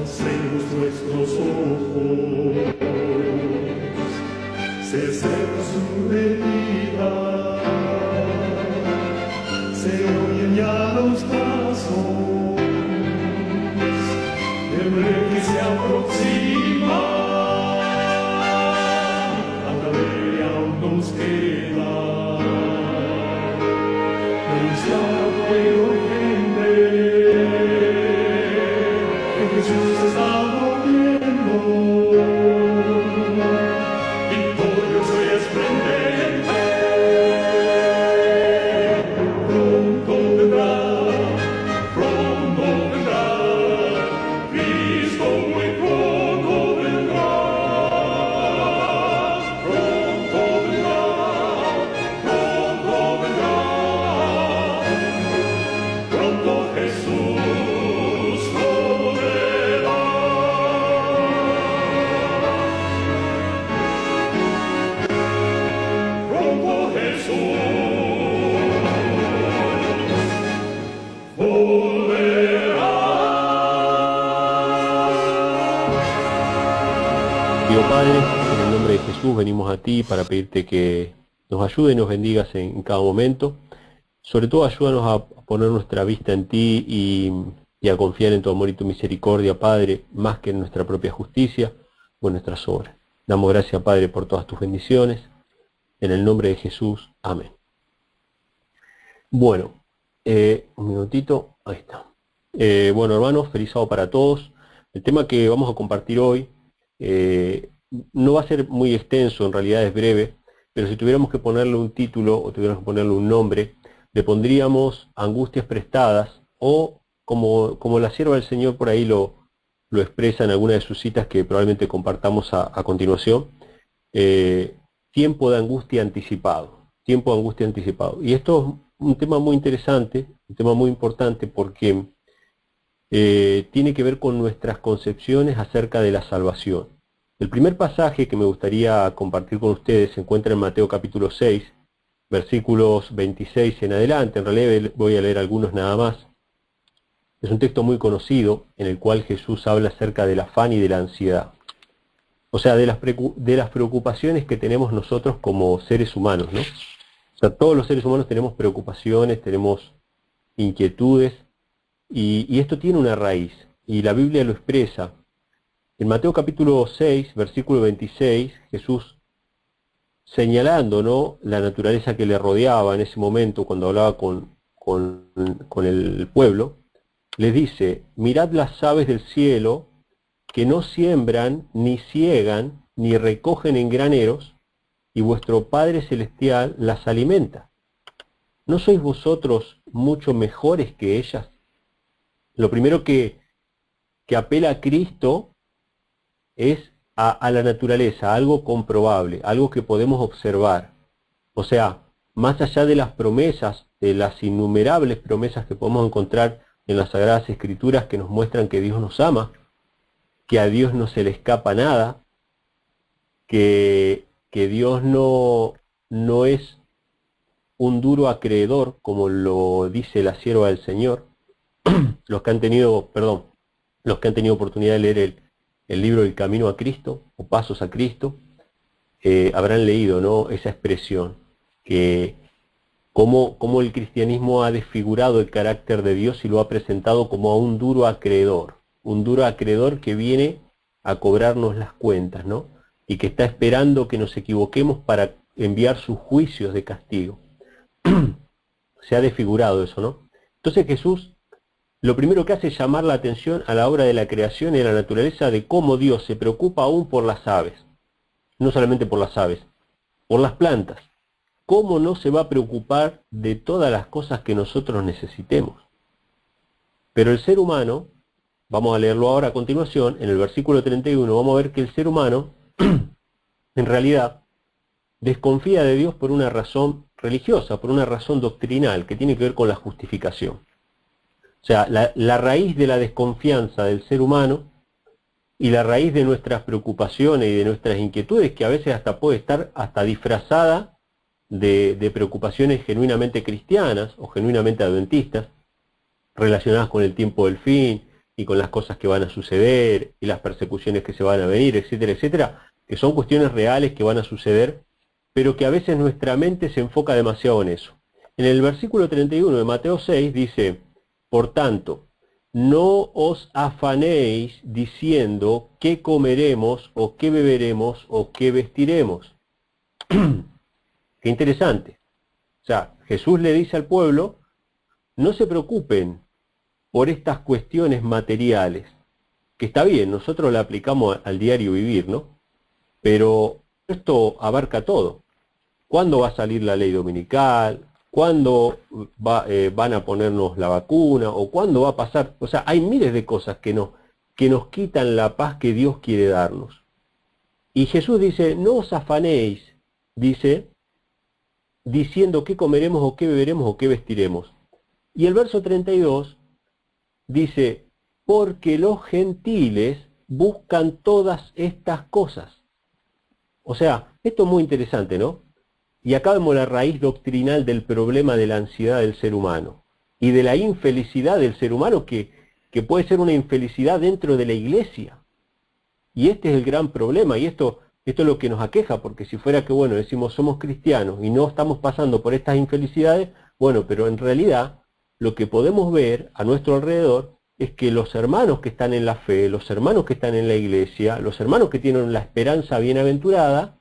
alcemos nuestros ojos, se cerca su venida, se oyen ya los pasos del rey que se aproxima, a ver aún nos queda anunciar a pueblo gente que Jesús está volviendo, victorioso y esplendente, pronto vendrá, Cristo muy pronto vendrá, pronto vendrá, pronto Jesús volverá. Pronto Jesús Dios Padre, en el nombre de Jesús venimos a ti para pedirte que nos ayude y nos bendigas en cada momento. Sobre todo ayúdanos a poner nuestra vista en ti y a confiar en tu amor y tu misericordia, Padre, más que en nuestra propia justicia o en nuestras obras. Damos gracias, Padre, por todas tus bendiciones. En el nombre de Jesús. Amén. Bueno, un minutito. Ahí está. Bueno, hermanos, feliz sábado para todos. El tema que vamos a compartir hoy no va a ser muy extenso, en realidad es breve, pero si tuviéramos que ponerle un título o tuviéramos que ponerle un nombre, le pondríamos Angustias Prestadas, o como la sierva del Señor por ahí lo expresa en alguna de sus citas que probablemente compartamos a continuación, tiempo de angustia anticipado, tiempo de angustia anticipado. Y esto es un tema muy interesante, un tema muy importante porque tiene que ver con nuestras concepciones acerca de la salvación. El primer pasaje que me gustaría compartir con ustedes se encuentra en Mateo capítulo 6, versículos 26 en adelante. En realidad voy a leer algunos nada más. Es un texto muy conocido en el cual Jesús habla acerca del afán y de la ansiedad. O sea, de las preocupaciones que tenemos nosotros como seres humanos, ¿no? O sea, todos los seres humanos tenemos preocupaciones, tenemos inquietudes, y esto tiene una raíz, y la Biblia lo expresa. En Mateo capítulo 6, versículo 26, Jesús, señalando, ¿no?, la naturaleza que le rodeaba en ese momento cuando hablaba con el pueblo, les dice: mirad las aves del cielo, que no siembran, ni ciegan, ni recogen en graneros, y vuestro Padre Celestial las alimenta. ¿No sois vosotros mucho mejores que ellas? Lo primero que apela a Cristo es a la naturaleza, a algo comprobable, algo que podemos observar. O sea, más allá de las promesas, de las innumerables promesas que podemos encontrar en las Sagradas Escrituras que nos muestran que Dios nos ama, que a Dios no se le escapa nada, que Dios no es un duro acreedor, como lo dice la sierva del Señor. Los que han tenido oportunidad de leer el libro El Camino a Cristo, o Pasos a Cristo, habrán leído, ¿no?, esa expresión, que cómo el cristianismo ha desfigurado el carácter de Dios y lo ha presentado como a un duro acreedor que viene a cobrarnos las cuentas, ¿no?, y que está esperando que nos equivoquemos para enviar sus juicios de castigo. Se ha desfigurado eso, ¿no? Entonces Jesús lo primero que hace es llamar la atención a la obra de la creación y de la naturaleza, de cómo Dios se preocupa aún por las aves. No solamente por las aves, por las plantas. ¿Cómo no se va a preocupar de todas las cosas que nosotros necesitemos? Pero el ser humano, vamos a leerlo ahora a continuación, en el versículo 31, vamos a ver que el ser humano, en realidad, desconfía de Dios por una razón religiosa, por una razón doctrinal, que tiene que ver con la justificación. O sea, la raíz de la desconfianza del ser humano y la raíz de nuestras preocupaciones y de nuestras inquietudes, que a veces hasta puede estar hasta disfrazada de preocupaciones genuinamente cristianas o genuinamente adventistas, relacionadas con el tiempo del fin y con las cosas que van a suceder, y las persecuciones que se van a venir, etcétera, etcétera, que son cuestiones reales que van a suceder, pero que a veces nuestra mente se enfoca demasiado en eso. En el versículo 31 de Mateo 6 dice, por tanto, no os afanéis diciendo qué comeremos, o qué beberemos, o qué vestiremos. Qué interesante. O sea, Jesús le dice al pueblo, no se preocupen por estas cuestiones materiales, que está bien, nosotros la aplicamos al diario vivir, ¿no? Pero esto abarca todo. ¿Cuándo va a salir la ley dominical? ¿Cuándo van a ponernos la vacuna? ¿O cuándo va a pasar? O sea, hay miles de cosas que nos quitan la paz que Dios quiere darnos. Y Jesús dice, no os afanéis, dice, diciendo qué comeremos, o qué beberemos, o qué vestiremos. Y el verso 32 dice, porque los gentiles buscan todas estas cosas. O sea, esto es muy interesante, ¿no? Y acá vemos la raíz doctrinal del problema de la ansiedad del ser humano y de la infelicidad del ser humano, que puede ser una infelicidad dentro de la iglesia. Y este es el gran problema, y esto es lo que nos aqueja, porque si fuera que, bueno, decimos somos cristianos y no estamos pasando por estas infelicidades, bueno, pero en realidad lo que podemos ver a nuestro alrededor es que los hermanos que están en la fe, los hermanos que están en la iglesia, los hermanos que tienen la esperanza bienaventurada,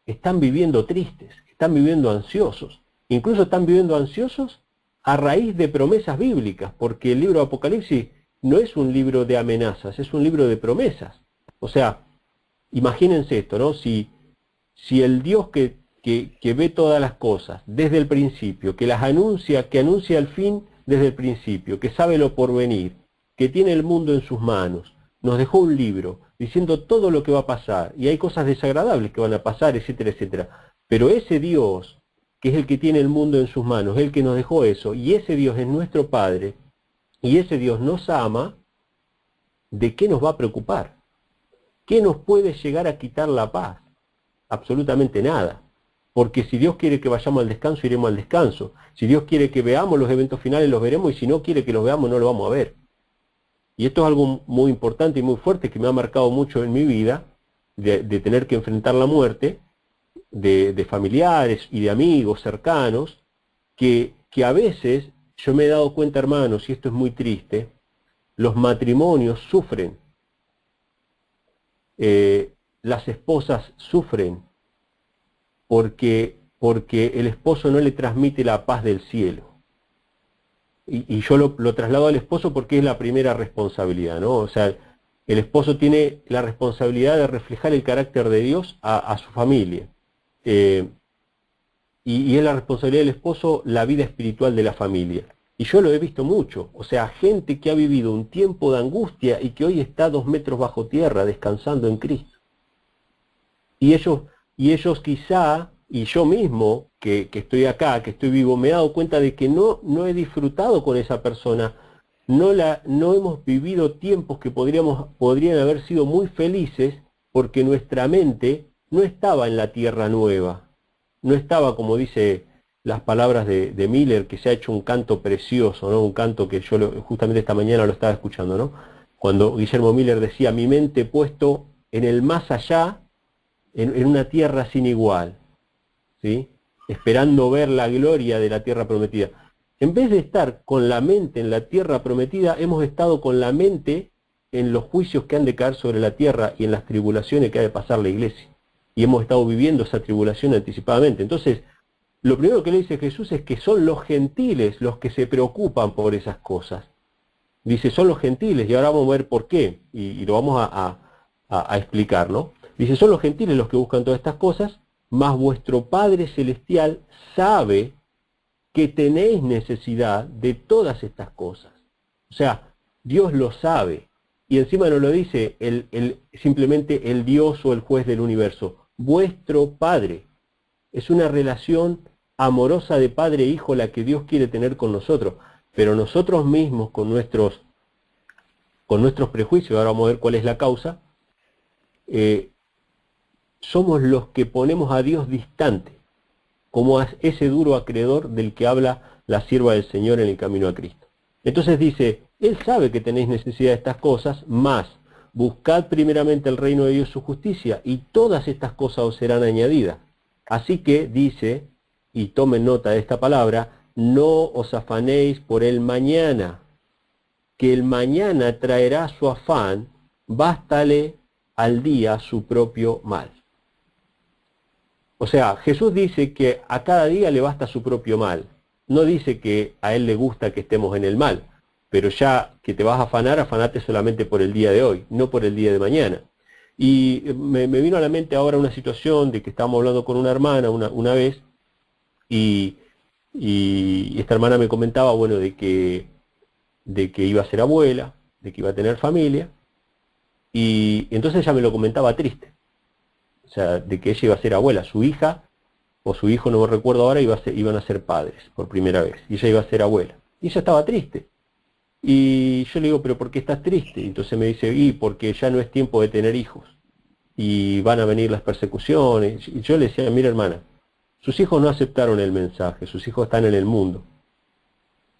están viviendo tristes, están viviendo ansiosos. Incluso están viviendo ansiosos a raíz de promesas bíblicas, porque el libro de Apocalipsis no es un libro de amenazas, es un libro de promesas. O sea, imagínense esto, ¿no? Si el Dios que ve todas las cosas desde el principio, que anuncia el fin desde el principio, que sabe lo porvenir, que tiene el mundo en sus manos, nos dejó un libro diciendo todo lo que va a pasar, y hay cosas desagradables que van a pasar, etcétera, etcétera. Pero ese Dios, que es el que tiene el mundo en sus manos, el que nos dejó eso, y ese Dios es nuestro Padre, y ese Dios nos ama, ¿de qué nos va a preocupar? ¿Qué nos puede llegar a quitar la paz? Absolutamente nada. Porque si Dios quiere que vayamos al descanso, iremos al descanso. Si Dios quiere que veamos los eventos finales, los veremos, y si no quiere que los veamos, no lo vamos a ver. Y esto es algo muy importante y muy fuerte que me ha marcado mucho en mi vida, de tener que enfrentar la muerte de familiares y de amigos cercanos, que a veces yo me he dado cuenta, hermanos, y esto es muy triste, los matrimonios sufren, las esposas sufren, porque el esposo no le transmite la paz del cielo. Y yo lo traslado al esposo porque es la primera responsabilidad, ¿no? O sea, el esposo tiene la responsabilidad de reflejar el carácter de Dios a su familia. Y es la responsabilidad del esposo la vida espiritual de la familia. Y yo lo he visto mucho, o sea, gente que ha vivido un tiempo de angustia y que hoy está 2 metros bajo tierra descansando en Cristo. Y ellos quizá, y yo mismo, que estoy acá, que estoy vivo, me he dado cuenta de que no he disfrutado con esa persona, no hemos vivido tiempos que podrían haber sido muy felices, porque nuestra mente no estaba en la tierra nueva, no estaba, como dice las palabras de Miller, que se ha hecho un canto precioso, ¿no? Un canto que yo justamente esta mañana lo estaba escuchando, ¿no? Cuando Guillermo Miller decía, mi mente puesto en el más allá, en una tierra sin igual, ¿sí? Esperando ver la gloria de la tierra prometida. En vez de estar con la mente en la tierra prometida, hemos estado con la mente en los juicios que han de caer sobre la tierra y en las tribulaciones que ha de pasar la iglesia. Y hemos estado viviendo esa tribulación anticipadamente. Entonces, lo primero que le dice Jesús es que son los gentiles los que se preocupan por esas cosas. Dice, son los gentiles, y ahora vamos a ver por qué, y lo vamos a explicar, ¿no? Dice, son los gentiles los que buscan todas estas cosas, mas vuestro Padre Celestial sabe que tenéis necesidad de todas estas cosas. O sea, Dios lo sabe. Y encima no lo dice simplemente el Dios o el juez del universo. Vuestro Padre. Es una relación amorosa de padre e hijo la que Dios quiere tener con nosotros. Pero nosotros mismos, con nuestros prejuicios, ahora vamos a ver cuál es la causa, somos los que ponemos a Dios distante, como ese duro acreedor del que habla la sierva del Señor en el camino a Cristo. Entonces dice, Él sabe que tenéis necesidad de estas cosas, mas buscad primeramente el reino de Dios y su justicia, y todas estas cosas os serán añadidas. Así que dice, y tomen nota de esta palabra, no os afanéis por el mañana, que el mañana traerá su afán, bástale al día su propio mal. O sea, Jesús dice que a cada día le basta su propio mal. No dice que a Él le gusta que estemos en el mal, pero ya que te vas a afanar, afanate solamente por el día de hoy, no por el día de mañana. Y me vino a la mente ahora una situación de que estábamos hablando con una hermana una vez, y esta hermana me comentaba, bueno, de que iba a ser abuela, de que iba a tener familia, y entonces ella me lo comentaba triste. O sea, de que ella iba a ser abuela, su hija o su hijo, no me recuerdo ahora, iban a ser padres por primera vez, y ella iba a ser abuela. Y ella estaba triste. Y yo le digo, ¿pero por qué estás triste? Y entonces me dice, porque ya no es tiempo de tener hijos, y van a venir las persecuciones. Y yo le decía, mira hermana, sus hijos no aceptaron el mensaje, sus hijos están en el mundo.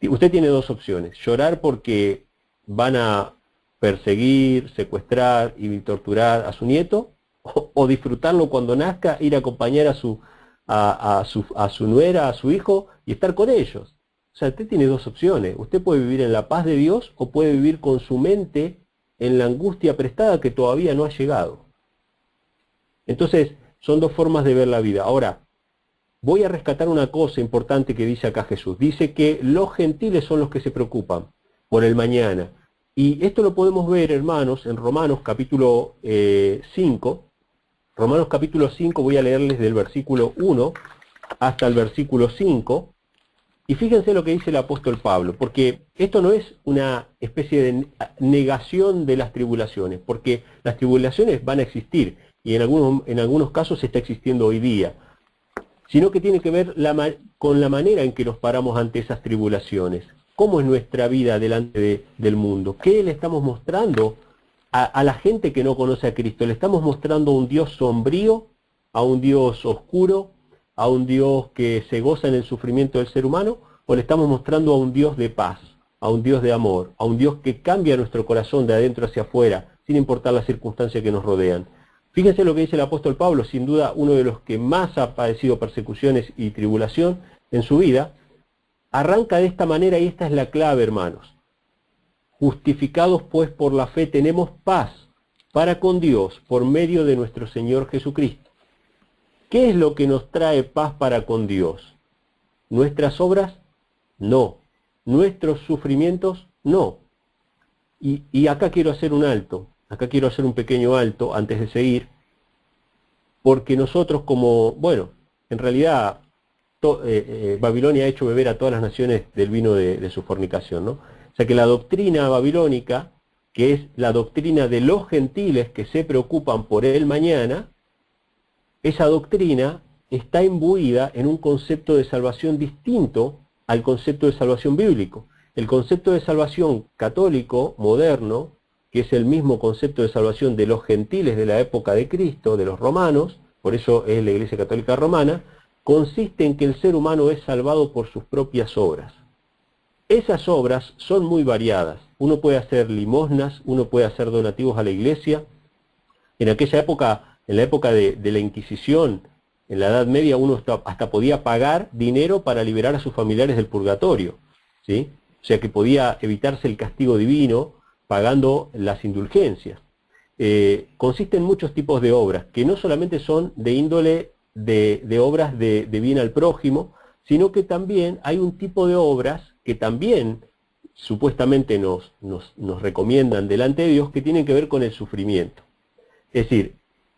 Y usted tiene dos opciones, llorar porque van a perseguir, secuestrar y torturar a su nieto, o disfrutarlo cuando nazca, ir a acompañar a su nuera, a su hijo, y estar con ellos. O sea, usted tiene dos opciones. Usted puede vivir en la paz de Dios, o puede vivir con su mente en la angustia prestada que todavía no ha llegado. Entonces, son dos formas de ver la vida. Ahora, voy a rescatar una cosa importante que dice acá Jesús. Dice que los gentiles son los que se preocupan por el mañana. Y esto lo podemos ver, hermanos, en Romanos capítulo 5. Romanos capítulo 5, voy a leerles del versículo 1 hasta el versículo 5. Y fíjense lo que dice el apóstol Pablo, porque esto no es una especie de negación de las tribulaciones, porque las tribulaciones van a existir, y en algunos casos está existiendo hoy día, sino que tiene que ver con la manera en que nos paramos ante esas tribulaciones. ¿Cómo es nuestra vida delante del mundo? ¿Qué le estamos mostrando a la gente que no conoce a Cristo? ¿Le estamos mostrando a un Dios sombrío, a un Dios oscuro, a un Dios que se goza en el sufrimiento del ser humano? ¿O le estamos mostrando a un Dios de paz, a un Dios de amor, a un Dios que cambia nuestro corazón de adentro hacia afuera, sin importar las circunstancias que nos rodean? Fíjense lo que dice el apóstol Pablo, sin duda uno de los que más ha padecido persecuciones y tribulación en su vida. Arranca de esta manera, y esta es la clave, hermanos. Justificados pues por la fe tenemos paz para con Dios por medio de nuestro Señor Jesucristo. ¿Qué es lo que nos trae paz para con Dios? ¿Nuestras obras? No. ¿Nuestros sufrimientos? No. Y acá quiero hacer un alto, acá quiero hacer un pequeño alto antes de seguir, porque nosotros en realidad Babilonia ha hecho beber a todas las naciones del vino de su fornicación, ¿no? O sea que la doctrina babilónica, que es la doctrina de los gentiles que se preocupan por el mañana, esa doctrina está imbuida en un concepto de salvación distinto al concepto de salvación bíblico. El concepto de salvación católico, moderno, que es el mismo concepto de salvación de los gentiles de la época de Cristo, de los romanos, por eso es la Iglesia Católica Romana, consiste en que el ser humano es salvado por sus propias obras. Esas obras son muy variadas. Uno puede hacer limosnas, uno puede hacer donativos a la iglesia. En aquella época, en la época de la Inquisición, en la Edad Media, uno hasta podía pagar dinero para liberar a sus familiares del purgatorio, ¿sí? O sea que podía evitarse el castigo divino pagando las indulgencias. Consiste en muchos tipos de obras, que no solamente son de índole de obras de bien al prójimo, sino que también hay un tipo de obras que también supuestamente nos recomiendan delante de Dios, que tienen que ver con el sufrimiento. Es decir,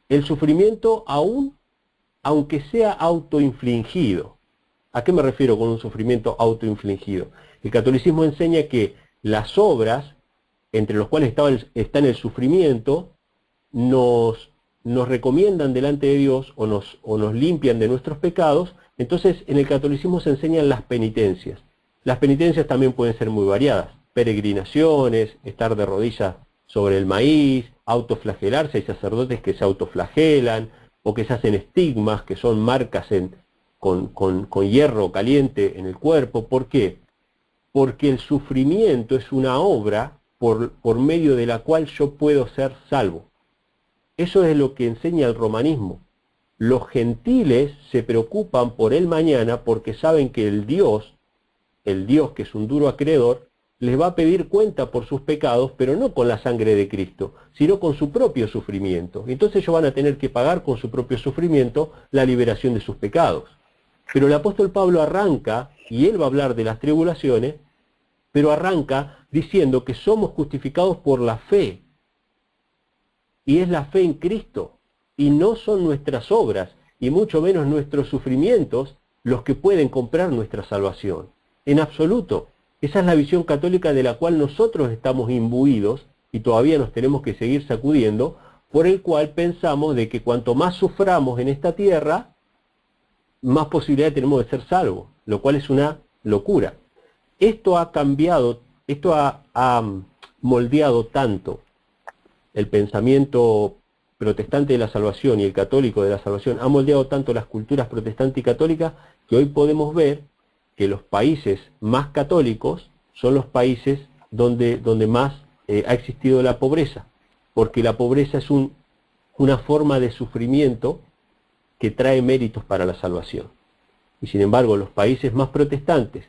el sufrimiento aunque sea autoinfligido. ¿A qué me refiero con un sufrimiento autoinfligido? El catolicismo enseña que las obras, entre los cuales está el sufrimiento, nos recomiendan delante de Dios o nos limpian de nuestros pecados. Entonces en el catolicismo se enseñan las penitencias. Las penitencias también pueden ser muy variadas. Peregrinaciones, estar de rodillas sobre el maíz, autoflagelarse. Hay sacerdotes que se autoflagelan, o que se hacen estigmas, que son marcas con hierro caliente en el cuerpo. ¿Por qué? porque el sufrimiento es una obra por medio de la cual yo puedo ser salvo. Eso es lo que enseña el romanismo. Los gentiles se preocupan por el mañana porque saben que el Dios que es un duro acreedor, les va a pedir cuenta por sus pecados, pero no con la sangre de Cristo, sino con su propio sufrimiento. Entonces ellos van a tener que pagar con su propio sufrimiento la liberación de sus pecados. Pero el apóstol Pablo arranca, y él va a hablar de las tribulaciones, pero arranca diciendo que somos justificados por la fe. Y es la fe en Cristo, y no son nuestras obras, y mucho menos nuestros sufrimientos, los que pueden comprar nuestra salvación. En absoluto. Esa es la visión católica de la cual nosotros estamos imbuidos y todavía nos tenemos que seguir sacudiendo, por el cual pensamos de que cuanto más suframos en esta tierra, más posibilidad tenemos de ser salvos, lo cual es una locura. Esto ha cambiado, esto ha moldeado tanto el pensamiento protestante de la salvación y el católico de la salvación, ha moldeado tanto las culturas protestante y católica, que hoy podemos ver que los países más católicos son los países donde más ha existido la pobreza, porque la pobreza es una forma de sufrimiento que trae méritos para la salvación. Y sin embargo, los países más protestantes,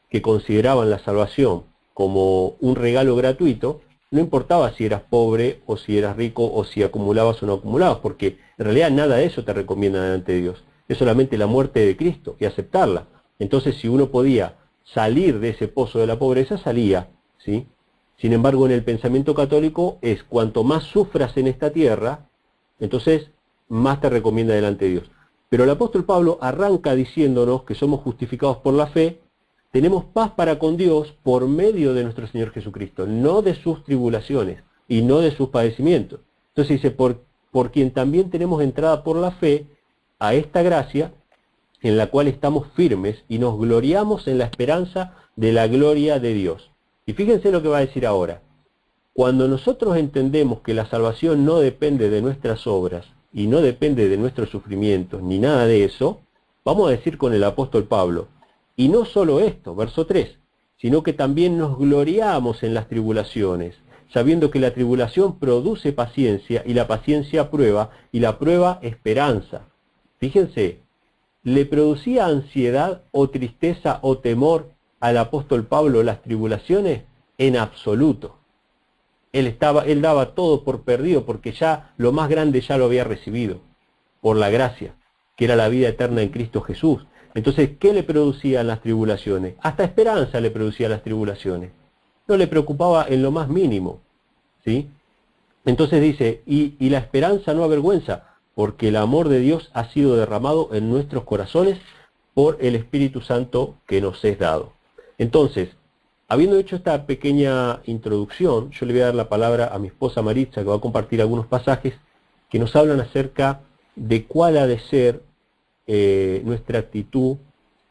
que consideraban la salvación como un regalo gratuito, no importaba si eras pobre o si eras rico o si acumulabas o no acumulabas, porque en realidad nada de eso te recomienda delante de Dios, es solamente la muerte de Cristo y aceptarla. Entonces, si uno podía salir de ese pozo de la pobreza, salía, ¿sí? Sin embargo, en el pensamiento católico es cuanto más sufras en esta tierra, entonces más te recomienda delante de Dios. Pero el apóstol Pablo arranca diciéndonos que somos justificados por la fe, tenemos paz para con Dios por medio de nuestro Señor Jesucristo, no de sus tribulaciones y no de sus padecimientos. Entonces dice, por quien también tenemos entrada por la fe a esta gracia, en la cual estamos firmes y nos gloriamos en la esperanza de la gloria de Dios. Y fíjense lo que va a decir ahora. Cuando nosotros entendemos que la salvación no depende de nuestras obras y no depende de nuestros sufrimientos ni nada de eso, vamos a decir con el apóstol Pablo, y no solo esto, verso 3, sino que también nos gloriamos en las tribulaciones, sabiendo que la tribulación produce paciencia y la paciencia prueba y la prueba esperanza. Fíjense, ¿le producía ansiedad o tristeza o temor al apóstol Pablo las tribulaciones? En absoluto. Él daba todo por perdido porque ya lo más grande ya lo había recibido por la gracia, que era la vida eterna en Cristo Jesús. Entonces, ¿qué le producían las tribulaciones? Hasta esperanza le producían las tribulaciones. No le preocupaba en lo más mínimo, ¿sí? Entonces dice, y la esperanza no avergüenza, porque el amor de Dios ha sido derramado en nuestros corazones por el Espíritu Santo que nos es dado. Entonces, habiendo hecho esta pequeña introducción, yo le voy a dar la palabra a mi esposa Maritza, que va a compartir algunos pasajes que nos hablan acerca de cuál ha de ser nuestra actitud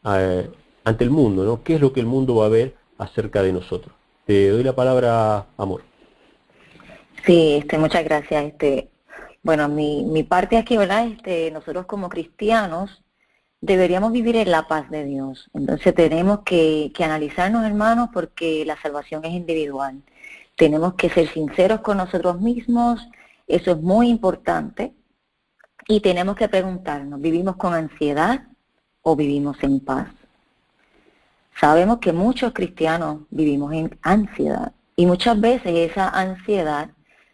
ante el mundo, ¿no? ¿Qué es lo que el mundo va a ver acerca de nosotros? Te doy la palabra, amor. Sí, muchas gracias. Bueno, mi parte aquí, ¿verdad? Nosotros como cristianos deberíamos vivir en la paz de Dios. Entonces tenemos que analizarnos, hermanos, porque la salvación es individual. Tenemos que ser sinceros con nosotros mismos, eso es muy importante. Y tenemos que preguntarnos, ¿vivimos con ansiedad o vivimos en paz? Sabemos que muchos cristianos vivimos en ansiedad y muchas veces esa ansiedad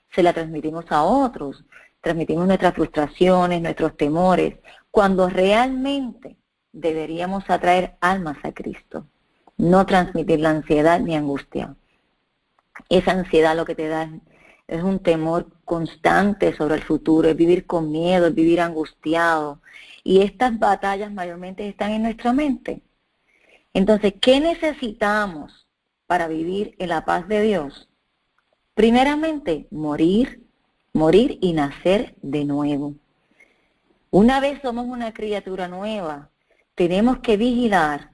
se la transmitimos a otros, transmitimos nuestras frustraciones, nuestros temores, cuando realmente deberíamos atraer almas a Cristo, no transmitir la ansiedad ni angustia. Esa ansiedad lo que te da es un temor constante sobre el futuro, es vivir con miedo, es vivir angustiado. Y estas batallas mayormente están en nuestra mente. Entonces, ¿qué necesitamos para vivir en la paz de Dios? Primeramente, morir y nacer de nuevo. Una vez somos una criatura nueva, tenemos que vigilar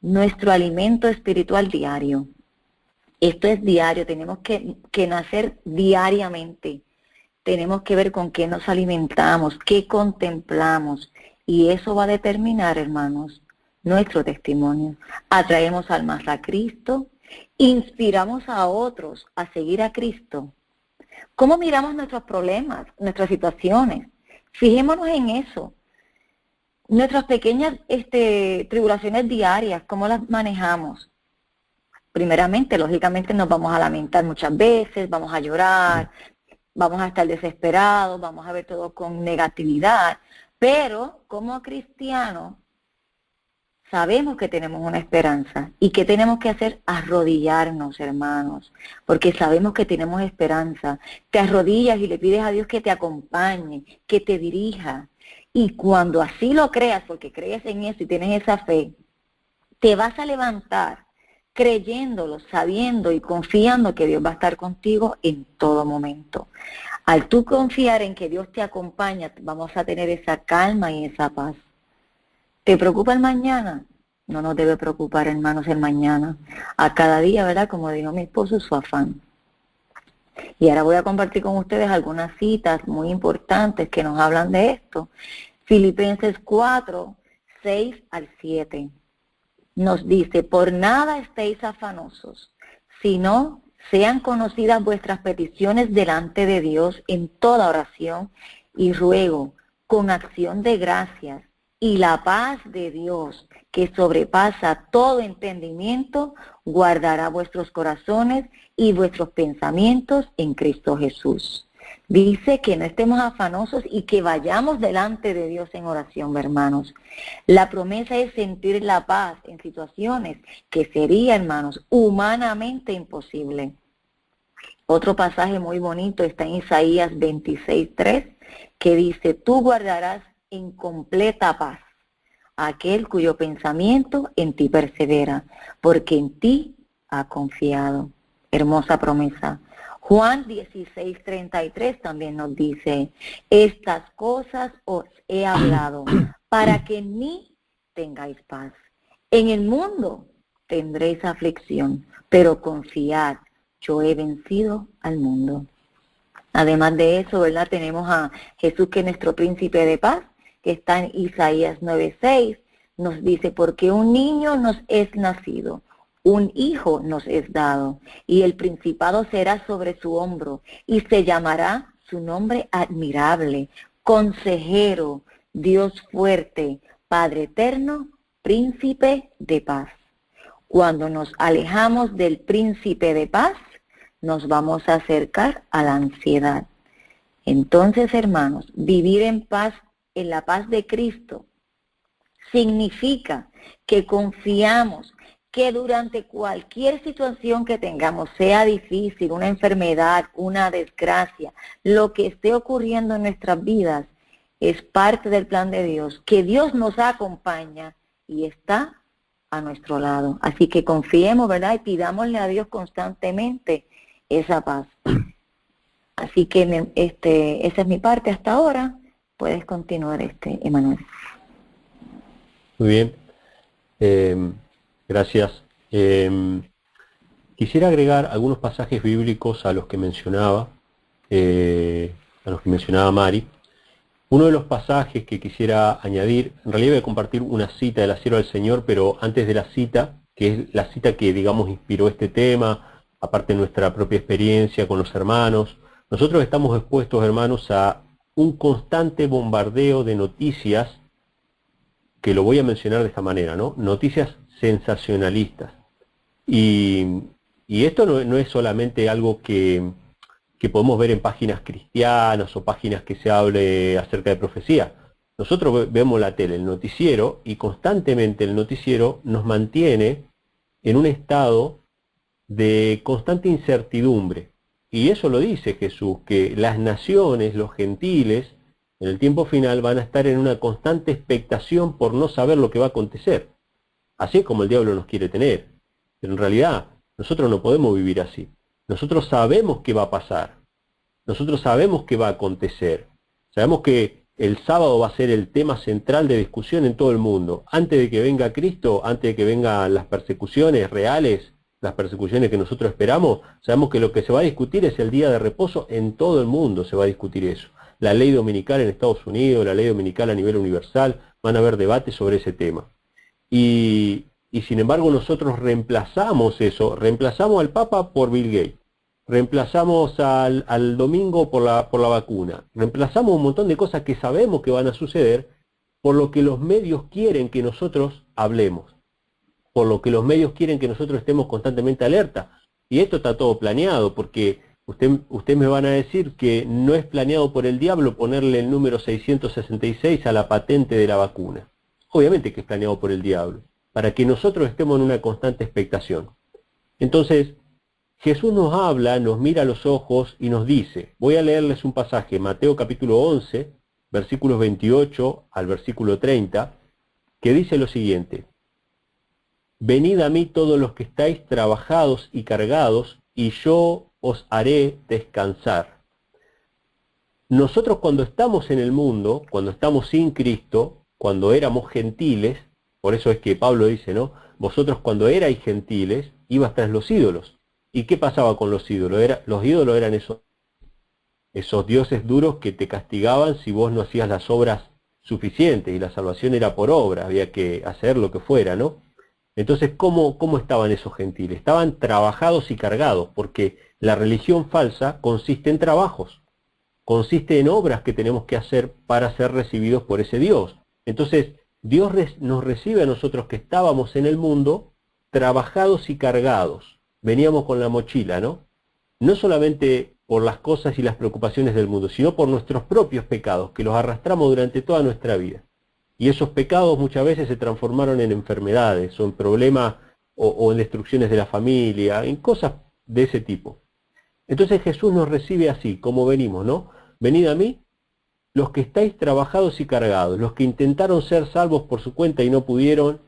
nuestro alimento espiritual diario. Esto es diario, tenemos que nacer diariamente. Tenemos que ver con qué nos alimentamos, qué contemplamos. Y eso va a determinar, hermanos, nuestro testimonio. Atraemos almas a Cristo, inspiramos a otros a seguir a Cristo. ¿Cómo miramos nuestros problemas, nuestras situaciones? Fijémonos en eso. Nuestras pequeñas tribulaciones diarias, ¿cómo las manejamos? Primeramente, lógicamente nos vamos a lamentar muchas veces, vamos a llorar, vamos a estar desesperados, vamos a ver todo con negatividad, pero como cristianos sabemos que tenemos una esperanza. ¿Y qué tenemos que hacer? Arrodillarnos, hermanos, porque sabemos que tenemos esperanza. Te arrodillas y le pides a Dios que te acompañe, que te dirija. Y cuando así lo creas, porque crees en eso y tienes esa fe, te vas a levantar creyéndolo, sabiendo y confiando que Dios va a estar contigo en todo momento. Al tú confiar en que Dios te acompaña, vamos a tener esa calma y esa paz. ¿Te preocupa el mañana? No nos debe preocupar, hermanos, el mañana. A cada día, ¿verdad? Como dijo mi esposo, su afán. Y ahora voy a compartir con ustedes algunas citas muy importantes que nos hablan de esto. Filipenses 4, 6 al 7. Nos dice, por nada estéis afanosos, sino sean conocidas vuestras peticiones delante de Dios en toda oración y ruego, con acción de gracias, y la paz de Dios, que sobrepasa todo entendimiento, guardará vuestros corazones y vuestros pensamientos en Cristo Jesús. Dice que no estemos afanosos y que vayamos delante de Dios en oración, hermanos. La promesa es sentir la paz en situaciones que sería, hermanos, humanamente imposible. Otro pasaje muy bonito está en Isaías 26:3, que dice, tú guardarás en completa paz a aquel cuyo pensamiento en ti persevera, porque en ti ha confiado. Hermosa promesa. Juan 16:33 también nos dice, estas cosas os he hablado para que en mí tengáis paz. En el mundo tendréis aflicción, pero confiad, yo he vencido al mundo. Además de eso, ¿verdad? Tenemos a Jesús, que es nuestro príncipe de paz, que está en Isaías 9:6, nos dice, porque un niño nos es nacido, un hijo nos es dado, y el principado será sobre su hombro, y se llamará su nombre admirable, consejero, Dios fuerte, Padre eterno, príncipe de paz. Cuando nos alejamos del príncipe de paz, nos vamos a acercar a la ansiedad. Entonces, hermanos, vivir en paz, en la paz de Cristo, significa que confiamos que durante cualquier situación que tengamos, sea difícil, una enfermedad, una desgracia, lo que esté ocurriendo en nuestras vidas, es parte del plan de Dios, que Dios nos acompaña y está a nuestro lado. Así que confiemos, ¿verdad? Y pidámosle a Dios constantemente esa paz. Así que esa es mi parte hasta ahora. Puedes continuar, Emanuel. Muy bien. Gracias. Quisiera agregar algunos pasajes bíblicos a los que mencionaba Mari. Uno de los pasajes que quisiera añadir, en realidad voy a compartir una cita de la sierva del Señor, pero antes de la cita, que es la cita que, digamos, inspiró este tema, aparte de nuestra propia experiencia con los hermanos, nosotros estamos expuestos, hermanos, a un constante bombardeo de noticias, que lo voy a mencionar de esta manera, ¿no? Noticias sensacionalistas. Y esto no es solamente algo que podemos ver en páginas cristianas o páginas que se hable acerca de profecía. Nosotros vemos la tele, el noticiero, y constantemente el noticiero nos mantiene en un estado de constante incertidumbre. Y eso lo dice Jesús, que las naciones, los gentiles, en el tiempo final van a estar en una constante expectación por no saber lo que va a acontecer. Así es como el diablo nos quiere tener. Pero en realidad, nosotros no podemos vivir así. Nosotros sabemos qué va a pasar. Nosotros sabemos qué va a acontecer. Sabemos que el sábado va a ser el tema central de discusión en todo el mundo. Antes de que venga Cristo, antes de que vengan las persecuciones reales, las persecuciones que nosotros esperamos, sabemos que lo que se va a discutir es el día de reposo. En todo el mundo se va a discutir eso. La ley dominical en Estados Unidos, la ley dominical a nivel universal, van a haber debates sobre ese tema. Y sin embargo nosotros reemplazamos eso, reemplazamos al Papa por Bill Gates, reemplazamos al domingo por la vacuna, reemplazamos un montón de cosas que sabemos que van a suceder por lo que los medios quieren que nosotros hablemos, por lo que los medios quieren que nosotros estemos constantemente alerta. Y esto está todo planeado, porque usted me van a decir que no es planeado por el diablo ponerle el número 666 a la patente de la vacuna. Obviamente que es planeado por el diablo, para que nosotros estemos en una constante expectación. Entonces, Jesús nos habla, nos mira a los ojos y nos dice, voy a leerles un pasaje, Mateo capítulo 11, versículos 28 al versículo 30, que dice lo siguiente: venid a mí todos los que estáis trabajados y cargados, y yo os haré descansar. Nosotros cuando estamos en el mundo, cuando estamos sin Cristo, cuando éramos gentiles, por eso es que Pablo dice, ¿no? Vosotros cuando erais gentiles, ibas tras los ídolos. ¿Y qué pasaba con los ídolos? Los ídolos eran esos dioses duros que te castigaban si vos no hacías las obras suficientes, y la salvación era por obra, había que hacer lo que fuera, ¿no? Entonces, ¿cómo estaban esos gentiles? Estaban trabajados y cargados, porque la religión falsa consiste en trabajos, consiste en obras que tenemos que hacer para ser recibidos por ese Dios. Entonces, Dios nos recibe a nosotros que estábamos en el mundo, trabajados y cargados. Veníamos con la mochila, ¿no? No solamente por las cosas y las preocupaciones del mundo, sino por nuestros propios pecados, que los arrastramos durante toda nuestra vida. Y esos pecados muchas veces se transformaron en enfermedades, o en problemas, o en destrucciones de la familia, en cosas de ese tipo. Entonces Jesús nos recibe así, como venimos, ¿no? Venid a mí, los que estáis trabajados y cargados, los que intentaron ser salvos por su cuenta y no pudieron,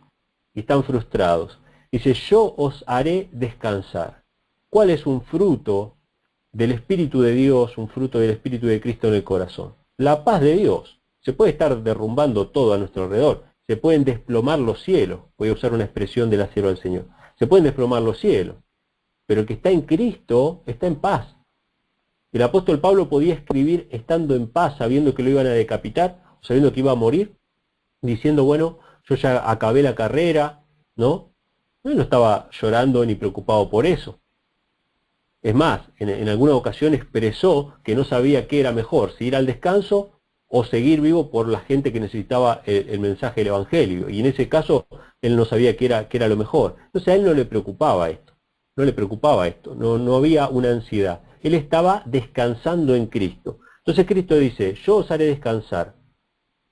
y están frustrados. Dice, yo os haré descansar. ¿Cuál es un fruto del Espíritu de Dios, un fruto del Espíritu de Cristo en el corazón? La paz de Dios. Se puede estar derrumbando todo a nuestro alrededor. Se pueden desplomar los cielos. Voy a usar una expresión de la sierva del Señor. Se pueden desplomar los cielos. Pero el que está en Cristo está en paz. El apóstol Pablo podía escribir estando en paz, sabiendo que lo iban a decapitar, sabiendo que iba a morir, diciendo, bueno, yo ya acabé la carrera, ¿no? Él no estaba llorando ni preocupado por eso. Es más, en alguna ocasión expresó que no sabía qué era mejor, si ir al descanso o seguir vivo por la gente que necesitaba el mensaje del Evangelio. Y en ese caso, él no sabía qué era lo mejor. Entonces a él no le preocupaba esto. No le preocupaba esto. No había una ansiedad. Él estaba descansando en Cristo. Entonces Cristo dice, yo os haré descansar.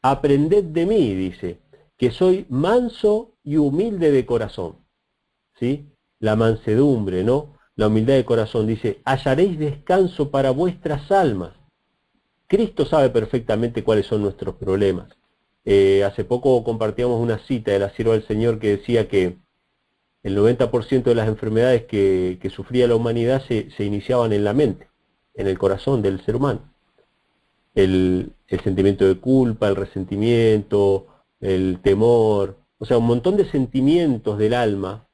Aprended de mí, dice, que soy manso y humilde de corazón. ¿Sí? La mansedumbre, ¿no? La humildad de corazón. Dice, hallaréis descanso para vuestras almas. Cristo sabe perfectamente cuáles son nuestros problemas. Hace poco compartíamos una cita de la sierva del Señor que decía que el 90% de las enfermedades que sufría la humanidad se iniciaban en la mente, en el corazón del ser humano. El sentimiento de culpa, el resentimiento, el temor, o sea, un montón de sentimientos del alma,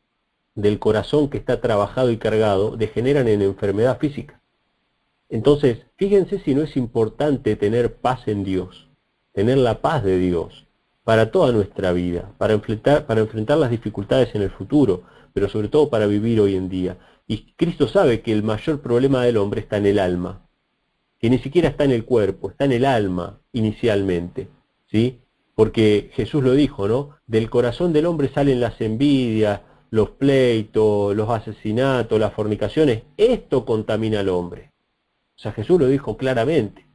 del corazón que está trabajado y cargado, degeneran en enfermedad física. Entonces, fíjense si no es importante tener paz en Dios, tener la paz de Dios para toda nuestra vida, para enfrentar las dificultades en el futuro, pero sobre todo para vivir hoy en día. Y Cristo sabe que el mayor problema del hombre está en el alma, que ni siquiera está en el cuerpo, está en el alma inicialmente, ¿sí? Porque Jesús lo dijo, ¿no? Del corazón del hombre salen las envidias, los pleitos, los asesinatos, las fornicaciones. Esto contamina al hombre. O sea, Jesús lo dijo claramente.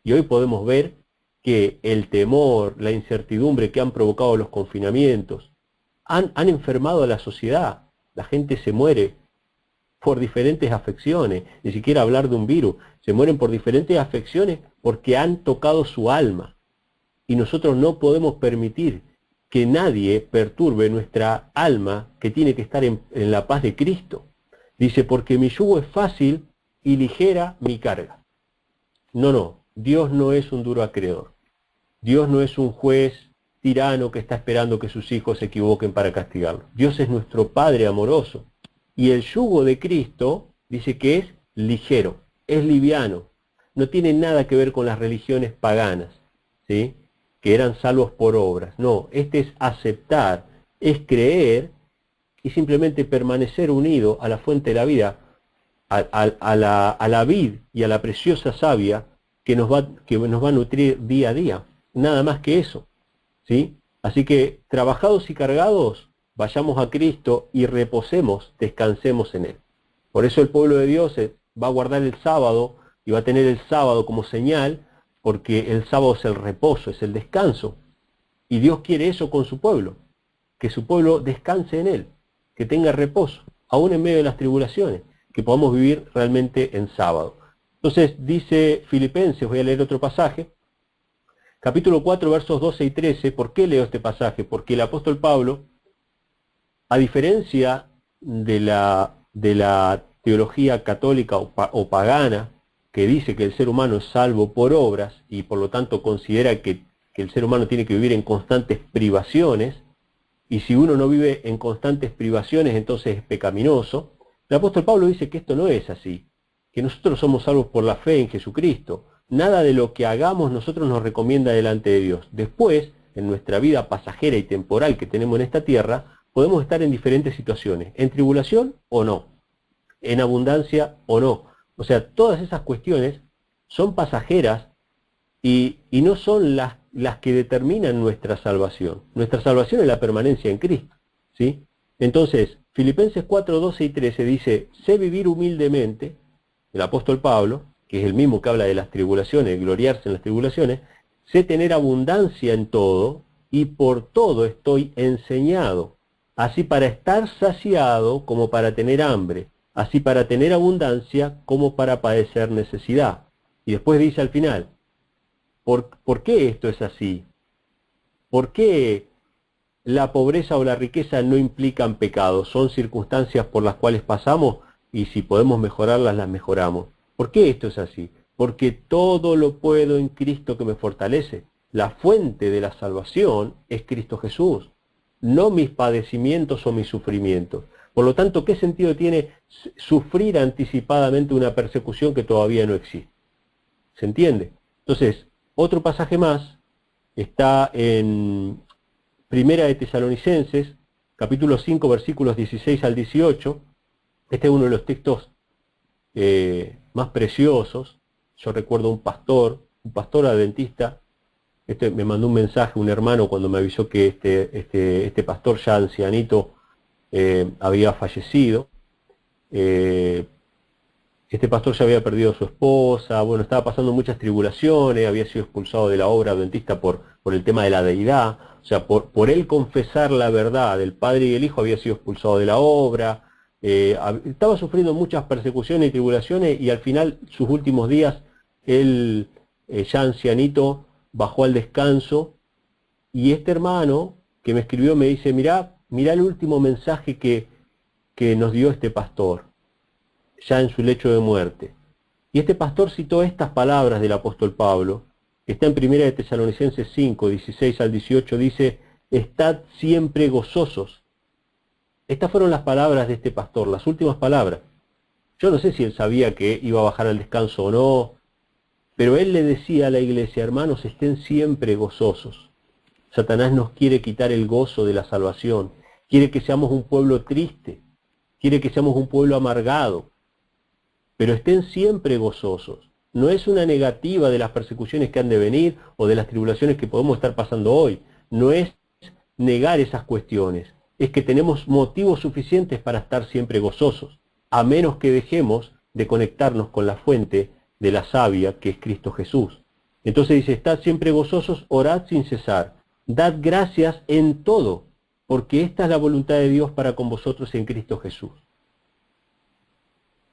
Y hoy podemos ver que el temor, la incertidumbre que han provocado los confinamientos, han enfermado a la sociedad. La gente se muere por diferentes afecciones, ni siquiera hablar de un virus, se mueren por diferentes afecciones porque han tocado su alma. Y nosotros no podemos permitir que nadie perturbe nuestra alma, que tiene que estar en la paz de Cristo. Dice, porque mi yugo es fácil y ligera mi carga. No, Dios no es un duro acreedor. Dios no es un juez tirano que está esperando que sus hijos se equivoquen para castigarlo. Dios es nuestro Padre amoroso. Y el yugo de Cristo dice que es ligero, es liviano. No tiene nada que ver con las religiones paganas, ¿sí? Que eran salvos por obras. No, este es aceptar es creer y simplemente permanecer unido a la fuente de la vida, a la vid y a la preciosa savia que nos va a nutrir día a día. Nada más que eso, ¿sí? Así que, trabajados y cargados, vayamos a Cristo y reposemos, descansemos en Él. Por eso el pueblo de Dios va a guardar el sábado y va a tener el sábado como señal, porque el sábado es el reposo, es el descanso. Y Dios quiere eso con su pueblo, que su pueblo descanse en Él, que tenga reposo, aún en medio de las tribulaciones, que podamos vivir realmente en sábado. Entonces dice Filipenses, voy a leer otro pasaje, capítulo 4, versos 12 y 13. ¿Por qué leo este pasaje? Porque el apóstol Pablo, a diferencia de la teología católica o pagana, que dice que el ser humano es salvo por obras y por lo tanto considera que el ser humano tiene que vivir en constantes privaciones, y si uno no vive en constantes privaciones entonces es pecaminoso, el apóstol Pablo dice que esto no es así, que nosotros somos salvos por la fe en Jesucristo. Nada de lo que hagamos nosotros nos recomienda delante de Dios. Después, en nuestra vida pasajera y temporal que tenemos en esta tierra, podemos estar en diferentes situaciones, en tribulación o no, en abundancia o no. O sea, todas esas cuestiones son pasajeras y no son las que determinan nuestra salvación. Nuestra salvación es la permanencia en Cristo, ¿sí? Entonces, Filipenses 4, 12 y 13 dice, sé vivir humildemente, el apóstol Pablo, que es el mismo que habla de las tribulaciones, gloriarse en las tribulaciones, sé tener abundancia en todo, y por todo estoy enseñado, así para estar saciado como para tener hambre, así para tener abundancia como para padecer necesidad. Y después dice al final, ¿por qué esto es así? ¿Por qué la pobreza o la riqueza no implican pecado? Son circunstancias por las cuales pasamos y si podemos mejorarlas, las mejoramos. ¿Por qué esto es así? Porque todo lo puedo en Cristo que me fortalece. La fuente de la salvación es Cristo Jesús, no mis padecimientos o mis sufrimientos. Por lo tanto, ¿qué sentido tiene sufrir anticipadamente una persecución que todavía no existe? ¿Se entiende? Entonces, otro pasaje más está en Primera de Tesalonicenses, capítulo 5, versículos 16 al 18. Este es uno de los textos más preciosos. Yo recuerdo un pastor adventista, me mandó un mensaje, un hermano, cuando me avisó que este pastor ya ancianito había fallecido. Este pastor ya había perdido a su esposa, bueno, estaba pasando muchas tribulaciones, había sido expulsado de la obra adventista por el tema de la deidad, o sea, por él confesar la verdad del Padre y del Hijo había sido expulsado de la obra, estaba sufriendo muchas persecuciones y tribulaciones, y al final, sus últimos días, él, ya ancianito, bajó al descanso, y este hermano que me escribió me dice, mirá el último mensaje que nos dio este pastor, ya en su lecho de muerte. Y este pastor citó estas palabras del apóstol Pablo, que está en Primera de Tesalonicenses 5, 16 al 18, dice, estad siempre gozosos. Estas fueron las palabras de este pastor, las últimas palabras. Yo no sé si él sabía que iba a bajar al descanso o no, pero él le decía a la iglesia, hermanos, estén siempre gozosos. Satanás nos quiere quitar el gozo de la salvación, quiere que seamos un pueblo triste, quiere que seamos un pueblo amargado, pero estén siempre gozosos. No es una negativa de las persecuciones que han de venir o de las tribulaciones que podemos estar pasando hoy. No es negar esas cuestiones. Es que tenemos motivos suficientes para estar siempre gozosos, a menos que dejemos de conectarnos con la fuente de la savia que es Cristo Jesús. Entonces dice, estad siempre gozosos, orad sin cesar, dad gracias en todo, porque esta es la voluntad de Dios para con vosotros en Cristo Jesús.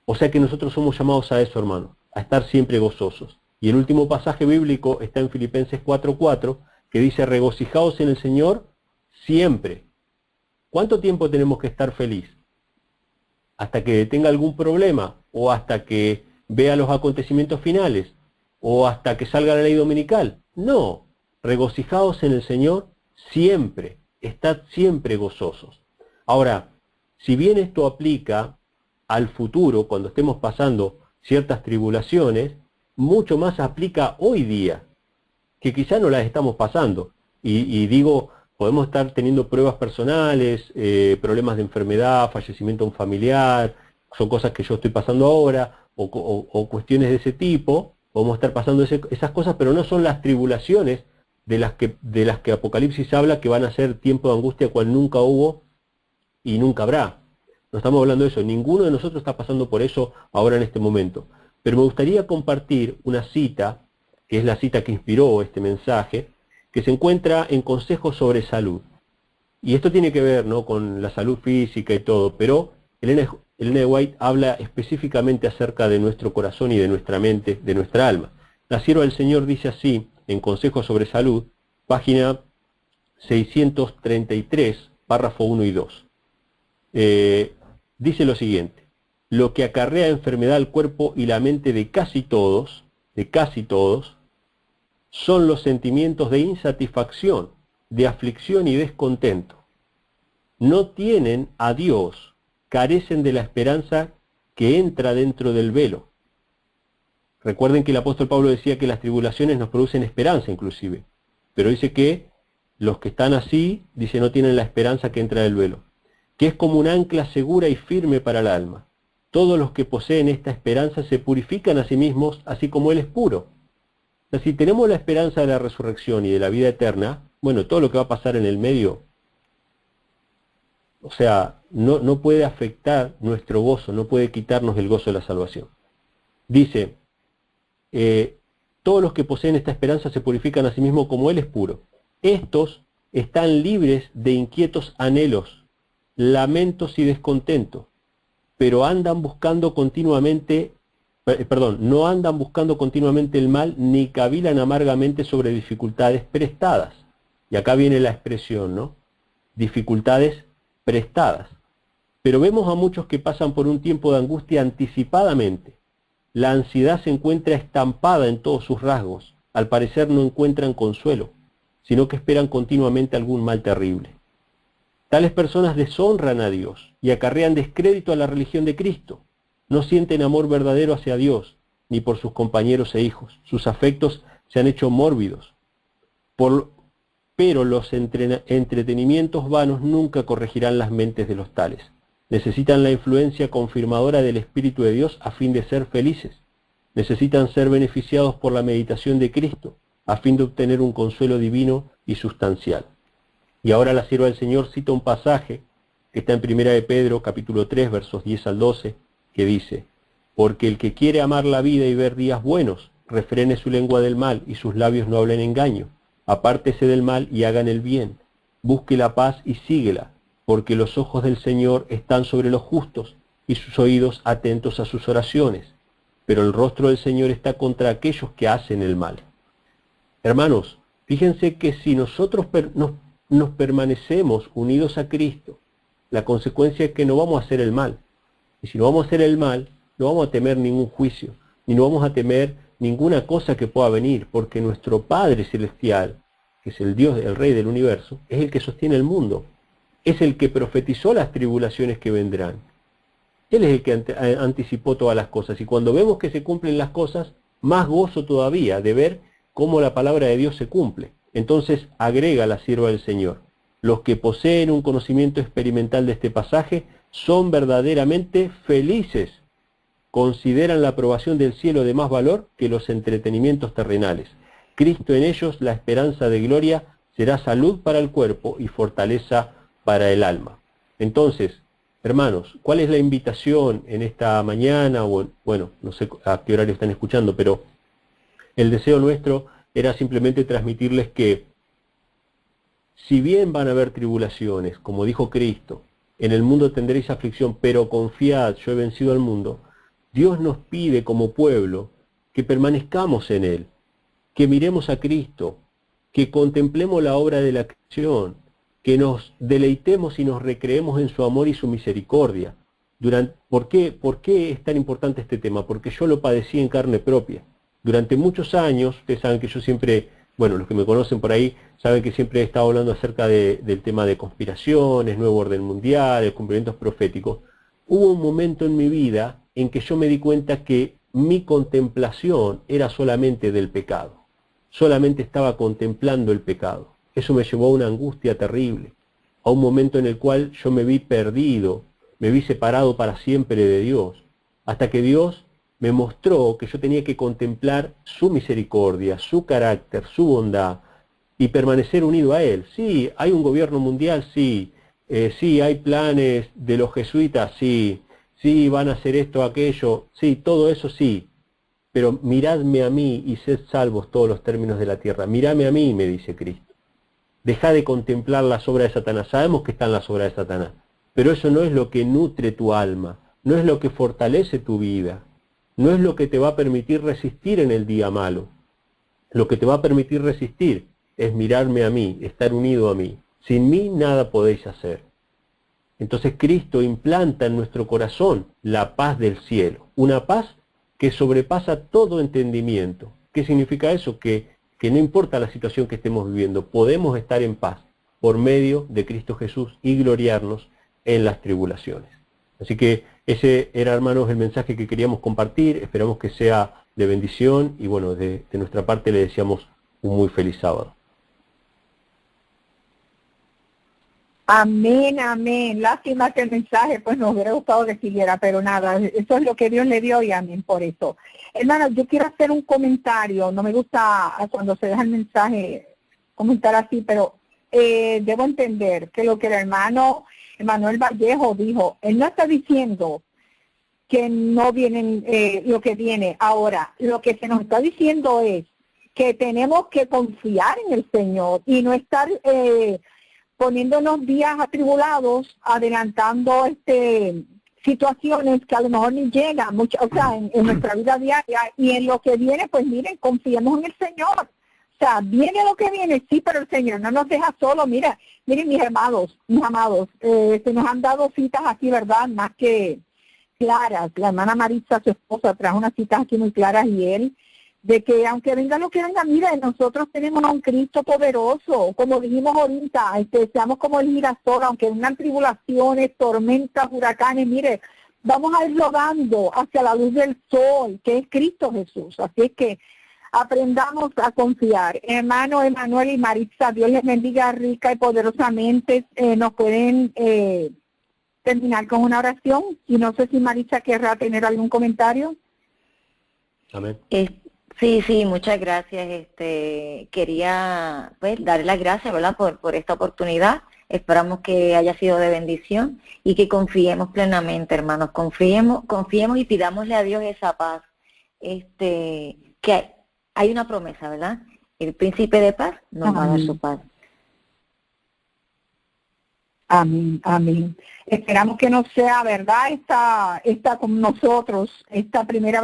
O sea que nosotros somos llamados a eso, hermano, a estar siempre gozosos. Y el último pasaje bíblico está en Filipenses 4:4, que dice, regocijaos en el Señor siempre. ¿Cuánto tiempo tenemos que estar feliz? ¿Hasta que tenga algún problema? ¿O hasta que vea los acontecimientos finales? ¿O hasta que salga la ley dominical? No, regocijaos en el Señor siempre. Estad siempre gozosos. Ahora, si bien esto aplica al futuro, cuando estemos pasando ciertas tribulaciones, mucho más aplica hoy día, que quizá no las estamos pasando. Y digo Podemos estar teniendo pruebas personales, problemas de enfermedad, fallecimiento de un familiar, son cosas que yo estoy pasando ahora, o cuestiones de ese tipo. Podemos estar pasando esas cosas, pero no son las tribulaciones de las que Apocalipsis habla, que van a ser tiempo de angustia cual nunca hubo y nunca habrá. No estamos hablando de eso, ninguno de nosotros está pasando por eso ahora en este momento. Pero me gustaría compartir una cita, que es la cita que inspiró este mensaje, que se encuentra en Consejos sobre Salud. Y esto tiene que ver, ¿no?, con la salud física y todo, pero Elena de White habla específicamente acerca de nuestro corazón y de nuestra mente, de nuestra alma. La sierva del Señor dice así, en Consejos sobre Salud, página 633, párrafo 1 y 2. Dice lo siguiente: lo que acarrea enfermedad al cuerpo y la mente de casi todos, son los sentimientos de insatisfacción, de aflicción y descontento. No tienen a Dios, carecen de la esperanza que entra dentro del velo. Recuerden que el apóstol Pablo decía que las tribulaciones nos producen esperanza inclusive, pero dice que los que están así, dice, no tienen la esperanza que entra del velo, que es como un ancla segura y firme para el alma. Todos los que poseen esta esperanza se purifican a sí mismos, así como Él es puro. O sea, si tenemos la esperanza de la resurrección y de la vida eterna, bueno, todo lo que va a pasar en el medio, o sea, no puede afectar nuestro gozo, no puede quitarnos el gozo de la salvación. Dice, todos los que poseen esta esperanza se purifican a sí mismos como Él es puro. Estos están libres de inquietos anhelos, lamentos y descontentos, pero no andan buscando continuamente el mal, ni cavilan amargamente sobre dificultades prestadas. Y acá viene la expresión, ¿no? Dificultades prestadas. Pero vemos a muchos que pasan por un tiempo de angustia anticipadamente. La ansiedad se encuentra estampada en todos sus rasgos. Al parecer no encuentran consuelo, sino que esperan continuamente algún mal terrible. Tales personas deshonran a Dios y acarrean descrédito a la religión de Cristo. No sienten amor verdadero hacia Dios, ni por sus compañeros e hijos. Sus afectos se han hecho mórbidos. Pero los entretenimientos vanos nunca corregirán las mentes de los tales. Necesitan la influencia confirmadora del Espíritu de Dios a fin de ser felices. Necesitan ser beneficiados por la meditación de Cristo, a fin de obtener un consuelo divino y sustancial. Y ahora la sierva del Señor cita un pasaje que está en 1 de Pedro, capítulo 3, versos 10 al 12, que dice: porque el que quiere amar la vida y ver días buenos, refrene su lengua del mal y sus labios no hablen engaño. Apártese del mal y hagan el bien. Busque la paz y síguela, porque los ojos del Señor están sobre los justos y sus oídos atentos a sus oraciones. Pero el rostro del Señor está contra aquellos que hacen el mal. Hermanos, fíjense que si nosotros nos permanecemos unidos a Cristo, la consecuencia es que no vamos a hacer el mal. Y si no vamos a hacer el mal, no vamos a temer ningún juicio, ni no vamos a temer ninguna cosa que pueda venir, porque nuestro Padre Celestial, que es el Dios, el Rey del universo, es el que sostiene el mundo. Es el que profetizó las tribulaciones que vendrán. Él es el que anticipó todas las cosas. Y cuando vemos que se cumplen las cosas, más gozo todavía de ver cómo la palabra de Dios se cumple. Entonces agrega la sierva del Señor: los que poseen un conocimiento experimental de este pasaje son verdaderamente felices. Consideran la aprobación del cielo de más valor que los entretenimientos terrenales. Cristo en ellos, la esperanza de gloria, será salud para el cuerpo y fortaleza para el alma. Entonces, hermanos, ¿cuál es la invitación en esta mañana? O, bueno, no sé a qué horario están escuchando, pero el deseo nuestro era simplemente transmitirles que, si bien van a haber tribulaciones, como dijo Cristo, en el mundo tendréis aflicción, pero confiad, yo he vencido al mundo. Dios nos pide como pueblo que permanezcamos en Él, que miremos a Cristo, que contemplemos la obra de la creación, que nos deleitemos y nos recreemos en su amor y su misericordia. ¿Por qué es tan importante este tema? Porque yo lo padecí en carne propia. Durante muchos años, ustedes saben que yo siempre, bueno, los que me conocen por ahí, saben que siempre he estado hablando acerca del tema de conspiraciones, nuevo orden mundial, cumplimientos proféticos. Hubo un momento en mi vida en que yo me di cuenta que mi contemplación era solamente del pecado. Solamente estaba contemplando el pecado. Eso me llevó a una angustia terrible, a un momento en el cual yo me vi perdido, me vi separado para siempre de Dios, hasta que Dios me mostró que yo tenía que contemplar su misericordia, su carácter, su bondad, y permanecer unido a Él. Sí, hay un gobierno mundial, sí, sí, hay planes de los jesuitas, sí, sí, van a hacer esto, aquello, sí, todo eso sí, pero miradme a mí y sed salvos todos los términos de la tierra. Mírame a mí, me dice Cristo. Deja de contemplar las obras de Satanás. Sabemos que están las obras de Satanás, pero eso no es lo que nutre tu alma, no es lo que fortalece tu vida, no es lo que te va a permitir resistir en el día malo. Lo que te va a permitir resistir es mirarme a mí, estar unido a mí. Sin mí nada podéis hacer. Entonces Cristo implanta en nuestro corazón la paz del cielo, una paz que sobrepasa todo entendimiento. ¿Qué significa eso? Que no importa la situación que estemos viviendo, podemos estar en paz por medio de Cristo Jesús y gloriarnos en las tribulaciones. Así que ese era, hermanos, el mensaje que queríamos compartir. Esperamos que sea de bendición y bueno, de nuestra parte le deseamos un muy feliz sábado. Amén, amén. Lástima que el mensaje pues nos hubiera gustado que siguiera, pero nada, eso es lo que Dios le dio y amén por eso. Hermano, yo quiero hacer un comentario. No me gusta cuando se deja el mensaje comentar así, pero debo entender que lo que el hermano Emanuel Vallejo dijo, él no está diciendo que no vienen lo que viene ahora. Lo que se nos está diciendo es que tenemos que confiar en el Señor y no estar poniéndonos días atribulados, adelantando situaciones que a lo mejor ni llegan, en nuestra vida diaria, y en lo que viene, pues miren, confiemos en el Señor. O sea, viene lo que viene, sí, pero el Señor no nos deja solos. Miren mis amados, se nos han dado citas aquí, ¿verdad? Más que claras. La hermana Maritza, su esposa, trajo unas citas aquí muy claras y él, de que aunque venga lo que venga, mira, nosotros tenemos a un Cristo poderoso, como dijimos ahorita, seamos como el girasol, aunque vengan tribulaciones, tormentas, huracanes, mire, vamos a ir rodando hacia la luz del sol, que es Cristo Jesús. Así es que aprendamos a confiar. Hermano Emanuel y Maritza, Dios les bendiga rica y poderosamente. Nos pueden terminar con una oración, y no sé si Maritza querrá tener algún comentario. Amén. Sí, muchas gracias. Quería pues darle las gracias, ¿verdad? Por esta oportunidad. Esperamos que haya sido de bendición y que confiemos plenamente, hermanos. Confiemos y pidámosle a Dios esa paz. Que hay una promesa, ¿verdad? El príncipe de paz nos va a dar su paz. Amén, amén. Esperamos que no sea verdad esta con nosotros, esta primera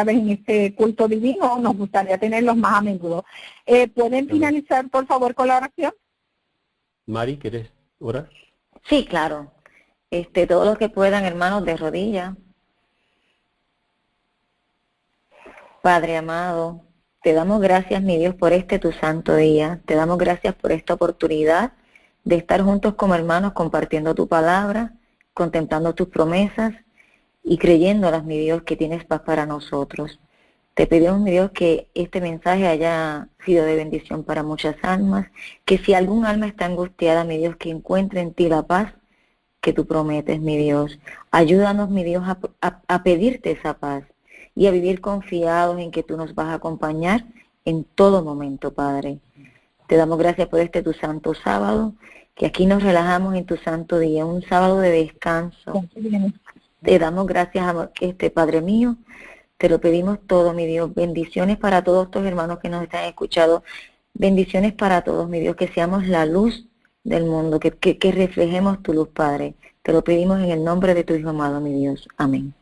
vez en este culto divino. Nos gustaría tenerlos más a menudo. ¿Pueden finalizar, por favor, con la oración? Mari, ¿querés orar? Sí, claro. Todos los que puedan, hermanos, de rodillas. Padre amado, te damos gracias, mi Dios, por tu santo día. Te damos gracias por esta oportunidad de estar juntos como hermanos compartiendo tu palabra, contemplando tus promesas y creyéndolas, mi Dios, que tienes paz para nosotros. Te pedimos, mi Dios, que este mensaje haya sido de bendición para muchas almas, que si algún alma está angustiada, mi Dios, que encuentre en ti la paz que tú prometes, mi Dios. Ayúdanos, mi Dios, a pedirte esa paz y a vivir confiados en que tú nos vas a acompañar en todo momento, Padre. Te damos gracias por tu santo sábado, que aquí nos relajamos en tu santo día, un sábado de descanso. Te damos gracias, Padre mío, te lo pedimos todo, mi Dios. Bendiciones para todos estos hermanos que nos están escuchando. Bendiciones para todos, mi Dios, que seamos la luz del mundo, que reflejemos tu luz, Padre. Te lo pedimos en el nombre de tu Hijo amado, mi Dios. Amén.